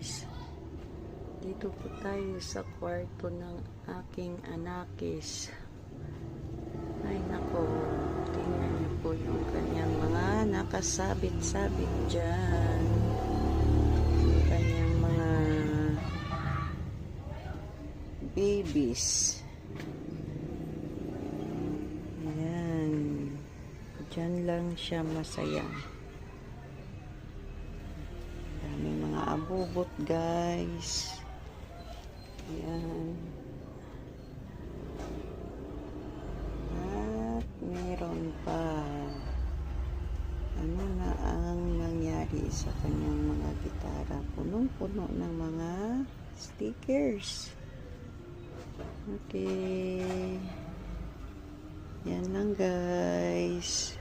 guys, dito po tayo sa kwarto ng aking anakis. Ay nako, tingnan niyo po yung kanyang mga nakasabit-sabit dyan, yung kanyang mga babies. Ayan, dyan lang siya masaya. Daming mga abubot guys. Ayan. At meron pa. Ano na ang nangyari sa kanyang mga gitara? Punong-puno ng mga stickers. Okay. Yan lang guys.